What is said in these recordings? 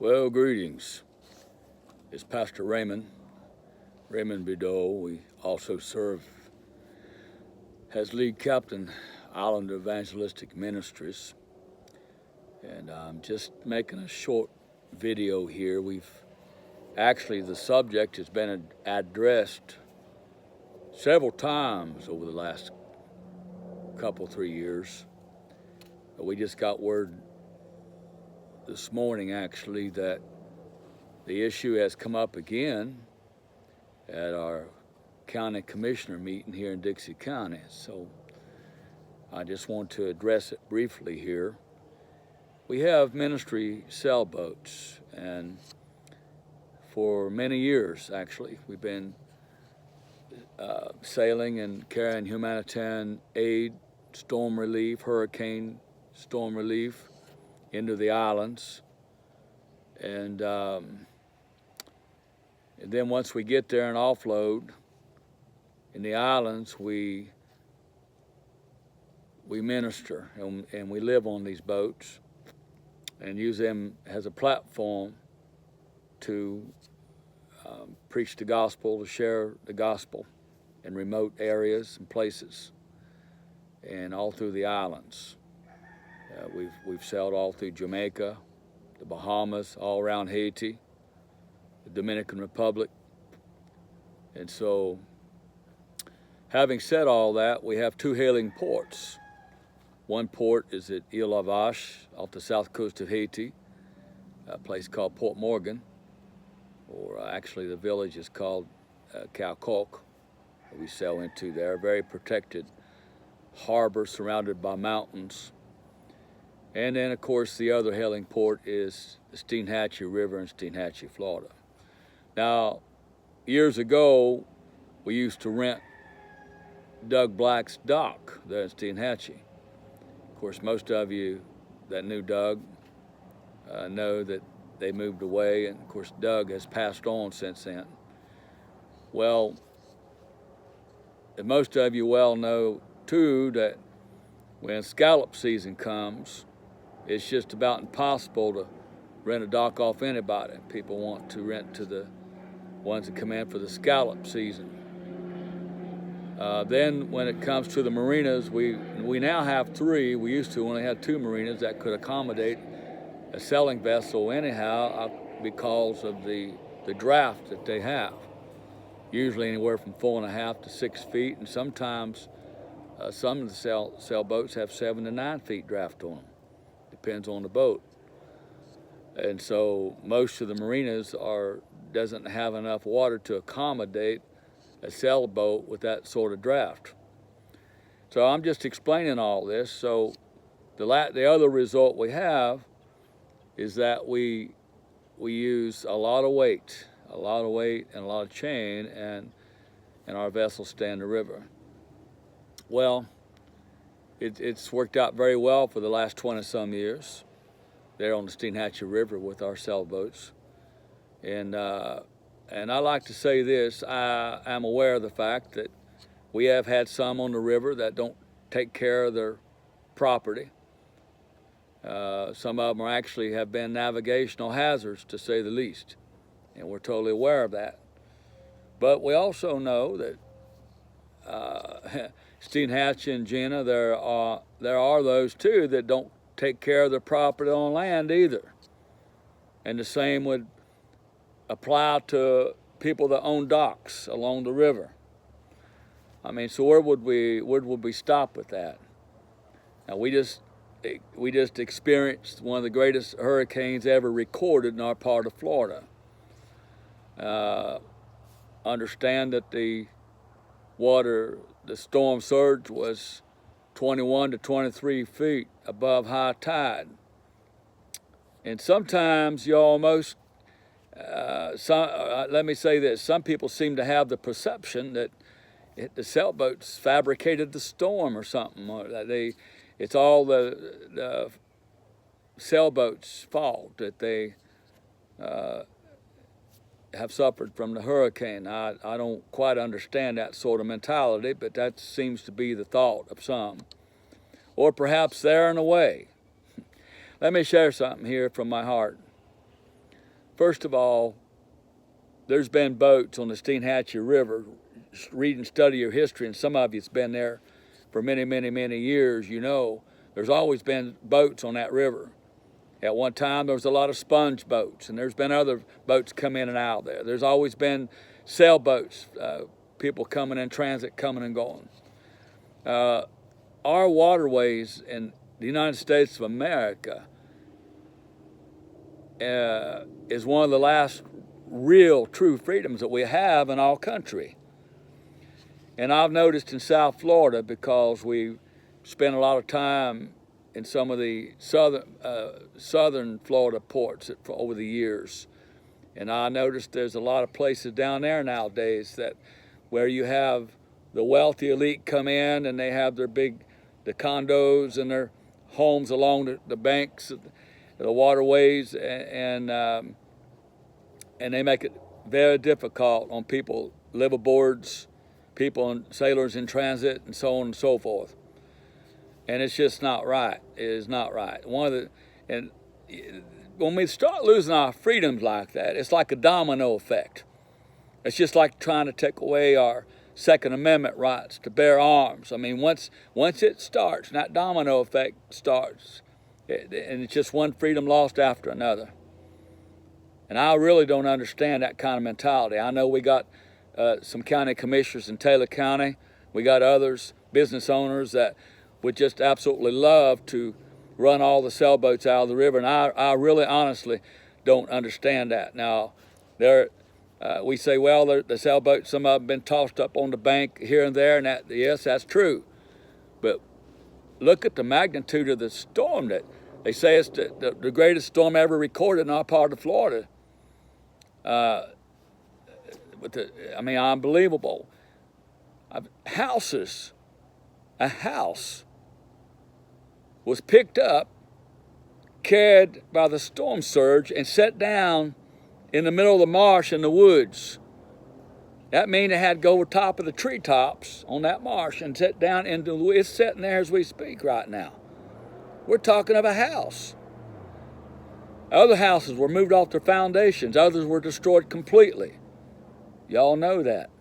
Well, greetings. It's Pastor Raymond Bideau. We also serve as lead captain, Island Evangelistic Ministries. And I'm just making a short video here. The subject has been addressed several times over the last couple, 3 years. We just got word this morning, actually, that the issue has come up again at our county commissioner meeting here in Dixie County. So I just want to address it briefly here. We have ministry sailboats, and for many years, actually, we've been sailing and carrying humanitarian aid, storm relief, hurricane storm relief into the islands. And then once we get there and offload in the islands, we minister and we live on these boats and use them as a platform to preach the gospel, to share the gospel in remote areas and places and all through the islands. We've sailed all through Jamaica, the Bahamas, all around Haiti, the Dominican Republic. And so, having said all that, we have two hailing ports. One port is at Ile La Vache off the south coast of Haiti, a place called Port Morgan, or actually the village is called Calcoque. We sail into there, a very protected harbor surrounded by mountains. And then, of course, the other hailing port is the Steinhatchee River in Steinhatchee, Florida. Now, years ago, we used to rent Doug Black's dock there in Steinhatchee. Of course, most of you that knew Doug know that they moved away, and of course, Doug has passed on since then. Well, and most of you well know, too, that when scallop season comes, it's just about impossible to rent a dock off anybody. People want to rent to the ones that come in for the scallop season. Then when it comes to the marinas, we now have three. We used to only have two marinas that could accommodate a sailing vessel anyhow because of the draft that they have. Usually anywhere from 4.5 to 6 feet, and sometimes some of the sailboats have 7 to 9 feet draft on them. Depends on the boat. And so most of the marinas doesn't have enough water to accommodate a sailboat with that sort of draft. So I'm just explaining all this. So the other result we have is that we use a lot of weight and a lot of chain, and our vessels stay in the river. Well, it's worked out very well for the last 20-some years there on the Steinhatchee River with our sailboats. And I like to say this, I am aware of the fact that we have had some on the river that don't take care of their property. Some of them actually have been navigational hazards, to say the least, and we're totally aware of that. But we also know that Steinhatchee and Jenna, there are those too that don't take care of their property on land either. And the same would apply to people that own docks along the river. I mean, so where would we stop with that? Now we just experienced one of the greatest hurricanes ever recorded in our part of Florida. Understand that the storm surge was 21 to 23 feet above high tide. And sometimes you almost, let me say this, some people seem to have the perception that the sailboats fabricated the storm or something. It's all the sailboats' fault that they have suffered from the hurricane. I don't quite understand that sort of mentality, but that seems to be the thought of some. Or perhaps they're in a way. Let me share something here from my heart. First of all, there's been boats on the Steinhatchee River. Read and study your history, and some of you's been there for many, many, many years. You know, there's always been boats on that river. At one time, there was a lot of sponge boats, and there's been other boats come in and out there. There's always been sailboats, people coming in transit, coming and going. Our waterways in the United States of America is one of the last real, true freedoms that we have in our country. And I've noticed in South Florida, because we spent a lot of time in some of the southern Florida ports over the years, and I noticed there's a lot of places down there nowadays that where you have the wealthy elite come in, and they have the condos and their homes along the banks of the waterways, and they make it very difficult on people, liveaboards, people and sailors in transit, and so on and so forth. And it's just not right. It is not right. And when we start losing our freedoms like that, it's like a domino effect. It's just like trying to take away our Second Amendment rights to bear arms. I mean, once it starts, and that domino effect starts, and it's just one freedom lost after another. And I really don't understand that kind of mentality. I know we got some county commissioners in Taylor County. We got others, business owners, that would just absolutely love to run all the sailboats out of the river. And I really honestly don't understand that. Now, we say, well, the sailboats, some of them have been tossed up on the bank here and there, and yes, that's true. But look at the magnitude of the storm. That they say it's the greatest storm ever recorded in our part of Florida. Unbelievable. A house was picked up, carried by the storm surge, and set down in the middle of the marsh in the woods. That means it had to go over top of the treetops on that marsh and set down into the woods. It's sitting there as we speak right now. We're talking of a house. Other houses were moved off their foundations. Others were destroyed completely. Y'all know that.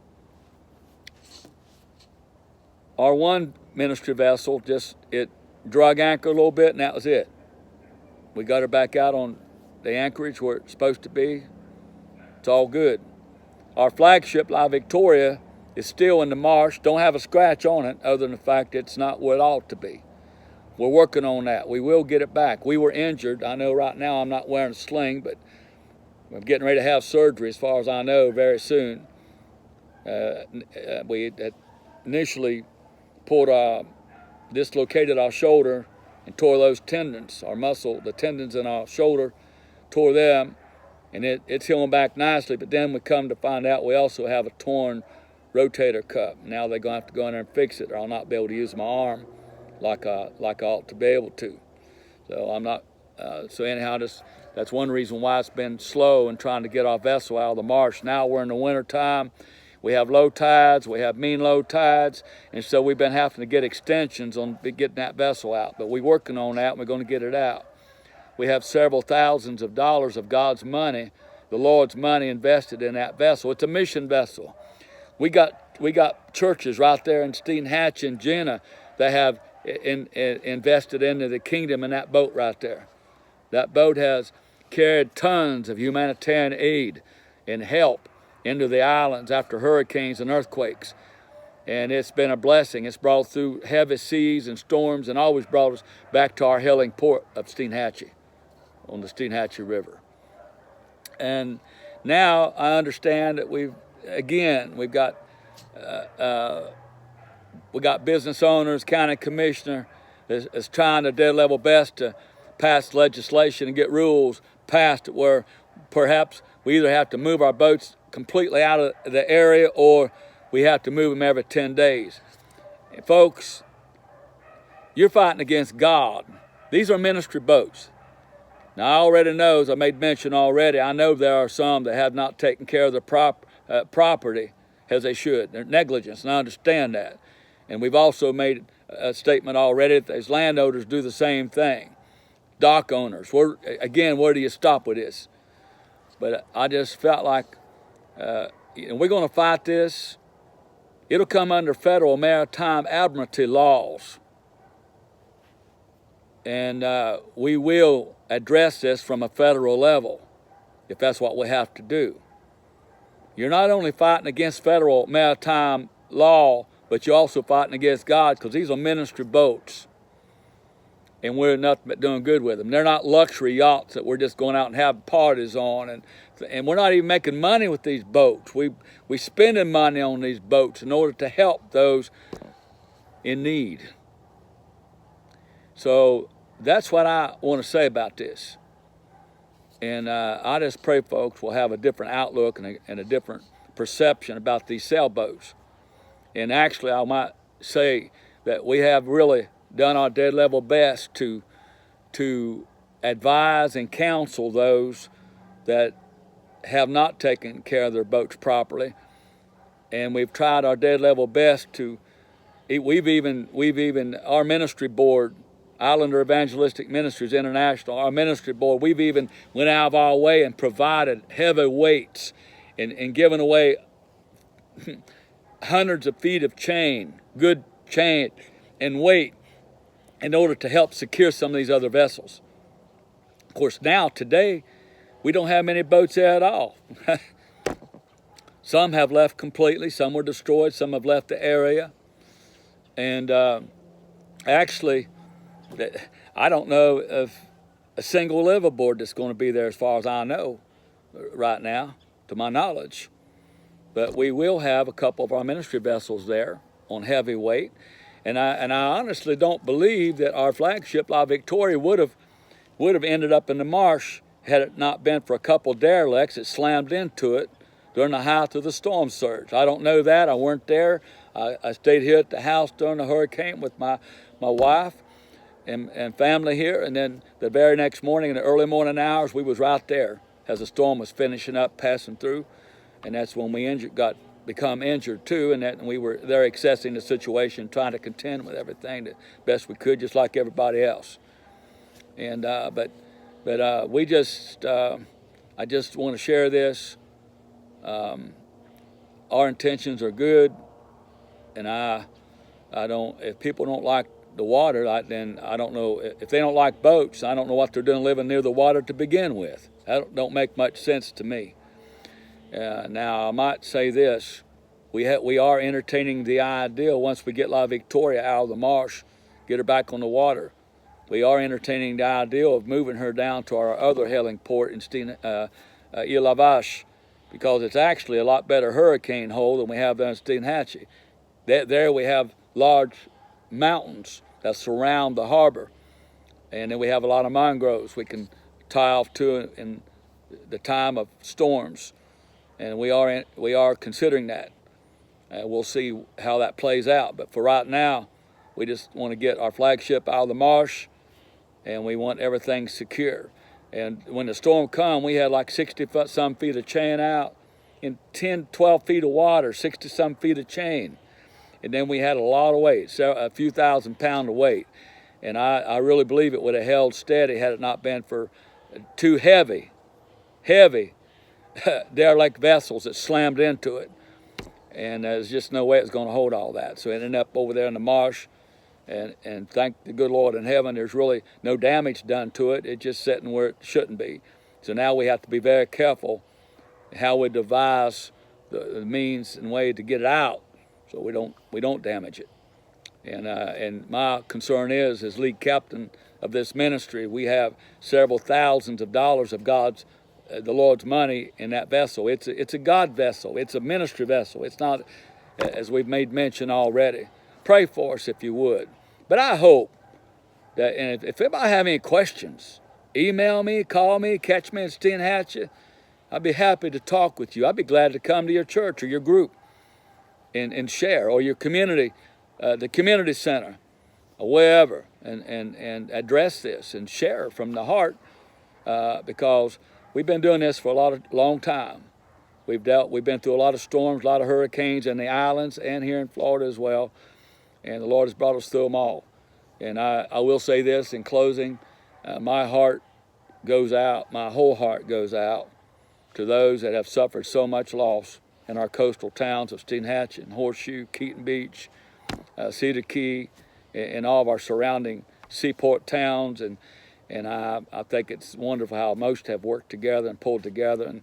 Our one ministry vessel, it drug anchor a little bit, and that was it. We got her back out on the anchorage where it's supposed to be. It's all good. Our flagship, La Victoria, is still in the marsh. Don't have a scratch on it other than the fact it's not where it ought to be. We're working on that. We will get it back. We were injured. I know right now I'm not wearing a sling, but I'm getting ready to have surgery, as far as I know, very soon. We had initially dislocated our shoulder and tore those tendons, the tendons in our shoulder, tore them, and it's healing back nicely. But then we come to find out we also have a torn rotator cuff. Now they're going to have to go in there and fix it, or I'll not be able to use my arm like I ought to be able to. So I'm not. So anyhow, that's one reason why it's been slow in trying to get our vessel out of the marsh. Now we're in the winter time. We have low tides, we have mean low tides, and so we've been having to get extensions on getting that vessel out. But we're working on that, and we're going to get it out. We have several thousands of dollars of God's money, the Lord's money, invested in that vessel. It's a mission vessel. We got churches right there in Steinhatchee and Jenna that have invested into the kingdom in that boat right there. That boat has carried tons of humanitarian aid and help into the islands after hurricanes and earthquakes. And it's been a blessing. It's brought through heavy seas and storms, and always brought us back to our hailing port of Steinhatchee on the Steinhatchee River. And now I understand that we got business owners, county commissioner is trying to their level best to pass legislation and get rules passed where perhaps we either have to move our boats completely out of the area, or we have to move them every 10 days. And folks, you're fighting against God. These are ministry boats. Now, I already know, as I made mention already, I know there are some that have not taken care of their property as they should. They're negligence, and I understand that. And we've also made a statement already that as landowners do the same thing. Dock owners, where do you stop with this? But I just felt like we're going to fight this. It'll come under federal maritime admiralty laws. And we will address this from a federal level if that's what we have to do. You're not only fighting against federal maritime law, but you're also fighting against God, because these are ministry boats. And we're nothing but doing good with them. They're not luxury yachts that we're just going out and having parties on. And we're not even making money with these boats. We're spending money on these boats in order to help those in need. So that's what I want to say about this. And I just pray folks will have a different outlook and a different perception about these sailboats. And actually, I might say that we have really done our dead level best to advise and counsel those that have not taken care of their boats properly. And we've tried our dead level best to. We've even our ministry board, Islander Evangelistic Ministries International, our ministry board, we've even went out of our way and provided heavy weights and given away hundreds of feet of chain, good chain and weight, in order to help secure some of these other vessels. Of course, now, today, we don't have many boats there at all. Some have left completely, some were destroyed, some have left the area. And actually, I don't know of a single liveaboard that's going to be there as far as I know right now, to my knowledge. But we will have a couple of our ministry vessels there on heavy weight. And I honestly don't believe that our flagship, La Victoria, would have ended up in the marsh had it not been for a couple derelicts that slammed into it during the height of the storm surge. I don't know that. I weren't there. I stayed here at the house during the hurricane with my wife and family here. And then the very next morning, in the early morning hours, we was right there as the storm was finishing up, passing through. And that's when we become injured too, and we were there assessing the situation, trying to contend with everything the best we could, just like everybody else. And but we just I just want to share this. Our intentions are good, and I don't. If people don't like the water, then I don't know. If they don't like boats, I don't know what they're doing living near the water to begin with. That don't make much sense to me. Now, I might say this. We are entertaining the idea, once we get La Victoria out of the marsh, get her back on the water, we are entertaining the idea of moving her down to our other hailing port in Ile Vache, because it's actually a lot better hurricane hole than we have there in Steinhatchee. There we have large mountains that surround the harbor, and then we have a lot of mangroves we can tie off to in the time of storms. And we are considering that. We'll see how that plays out. But for right now, we just want to get our flagship out of the marsh, and we want everything secure. And when the storm come, we had like 60-some feet of chain out in 10, 12 feet of water, 60-some feet of chain. And then we had a lot of weight, so a few thousand pounds of weight. And I really believe it would have held steady had it not been for two heavy derelict vessels that slammed into it, and there's just no way it's going to hold all that. So it ended up over there in the marsh, and thank the good Lord in heaven, there's really no damage done to it. It's just sitting where it shouldn't be. So now we have to be very careful how we devise the means and way to get it out, so we don't damage it. And my concern is, as lead captain of this ministry, we have several thousands of dollars of the Lord's money in that vessel. It's a God vessel. It's a ministry vessel. It's not, as we've made mention already. Pray for us if you would. But I hope that, and if anybody have any questions, email me, call me, catch me in Steinhatchee. I'd be happy to talk with you. I'd be glad to come to your church or your group and share, or your community, the community center, or wherever, and address this and share from the heart, because we've been doing this for a long time. We've been through a lot of storms, a lot of hurricanes in the islands and here in Florida as well, and the Lord has brought us through them all. And I will say this in closing: my heart goes out, my whole heart goes out to those that have suffered so much loss in our coastal towns of Steinhatchee and Horseshoe, Keaton Beach, Cedar Key, and all of our surrounding seaport towns. And I think it's wonderful how most have worked together and pulled together.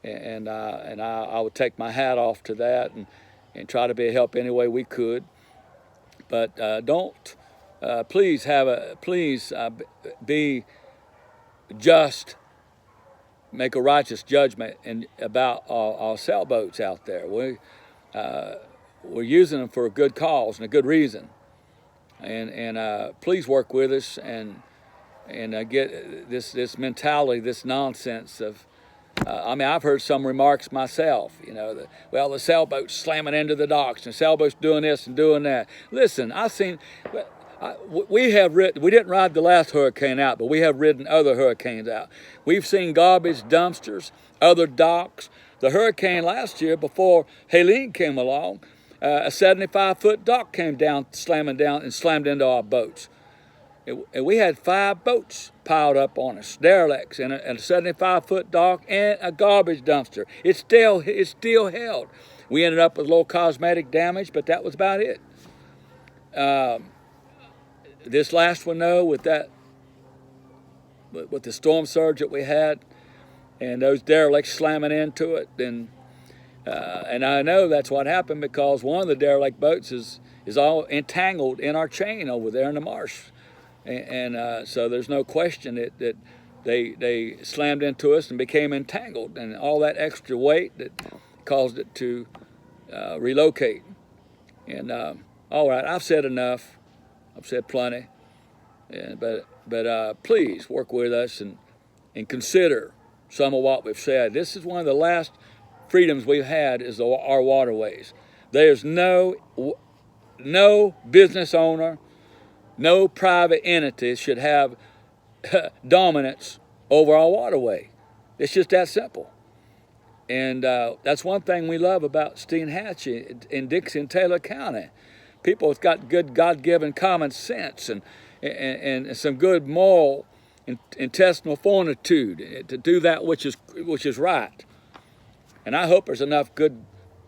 And I would take my hat off to that and try to be a help any way we could. But please be just, make a righteous judgment about our sailboats out there. We're using them for a good cause and a good reason. And please work with us and get this mentality, this nonsense of. I've heard some remarks myself, the sailboat's slamming into the docks, and the sailboat's doing this and doing that. Listen, we didn't ride the last hurricane out, but we have ridden other hurricanes out. We've seen garbage dumpsters, other docks. The hurricane last year, before Helene came along, a 75-foot dock came down, slammed into our boats. And we had 5 boats piled up on us, derelicts, and a 75-foot dock and a garbage dumpster. It's still held. We ended up with a little cosmetic damage, but that was about it. This last one, though, with the storm surge that we had, and those derelicts slamming into it, and I know that's what happened because one of the derelict boats is all entangled in our chain over there in the marsh. And so there's no question that they slammed into us and became entangled, and all that extra weight that caused it to relocate. And all right, I've said enough. I've said plenty. But please work with us and consider some of what we've said. This is one of the last freedoms we've had is our waterways. There's no business owner, no private entity should have dominance over our waterway. It's just that simple. And that's one thing we love about Steinhatchee in Dixie and Taylor County. People have got good God-given common sense and some good moral and intestinal fortitude to do that which is right. And I hope there's enough good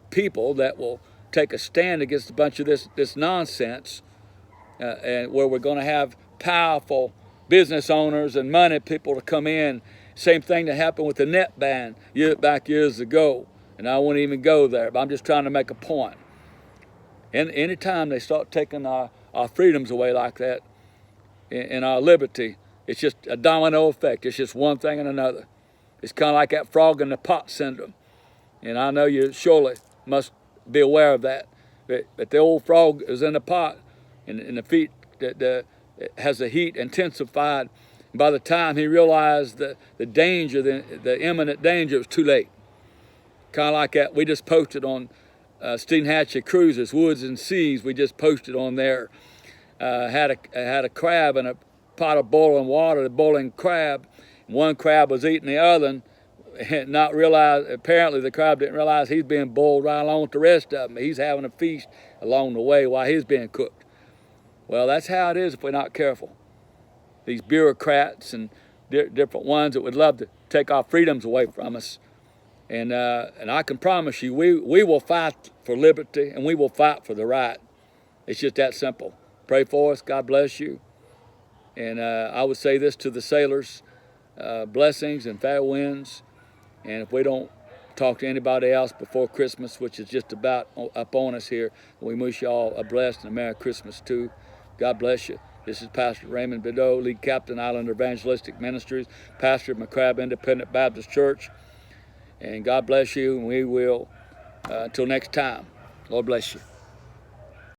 people that will take a stand against a bunch of this nonsense. And where we're going to have powerful business owners and money people to come in. Same thing that happened with the net ban back years ago. And I won't even go there, but I'm just trying to make a point. And anytime they start taking our freedoms away like that and our liberty, it's just a domino effect. It's just one thing and another. It's kind of like that frog in the pot syndrome. And I know you surely must be aware of that. But the old frog is in the pot, and the feet that has the heat intensified. And by the time he realized the danger, the imminent danger, it was too late. Kind of like that. We just posted on Steinhatchee Cruises, Woods and Seas. We just posted on there. Had a crab in a pot of boiling water, the boiling crab. One crab was eating the other, and not realize. Apparently, the crab didn't realize he's being boiled right along with the rest of them. He's having a feast along the way while he's being cooked. Well, that's how it is if we're not careful. These bureaucrats and different ones that would love to take our freedoms away from us. And I can promise you, we will fight for liberty and we will fight for the right. It's just that simple. Pray for us. God bless you. And I would say this to the sailors, blessings and fair winds. And if we don't talk to anybody else before Christmas, which is just about up on us here, we wish you all a blessed and a Merry Christmas too. God bless you. This is Pastor Raymond Bideau, Lead Captain, Island Evangelistic Ministries, pastor of McCrabb Independent Baptist Church. And God bless you, and we will, until next time, Lord bless you.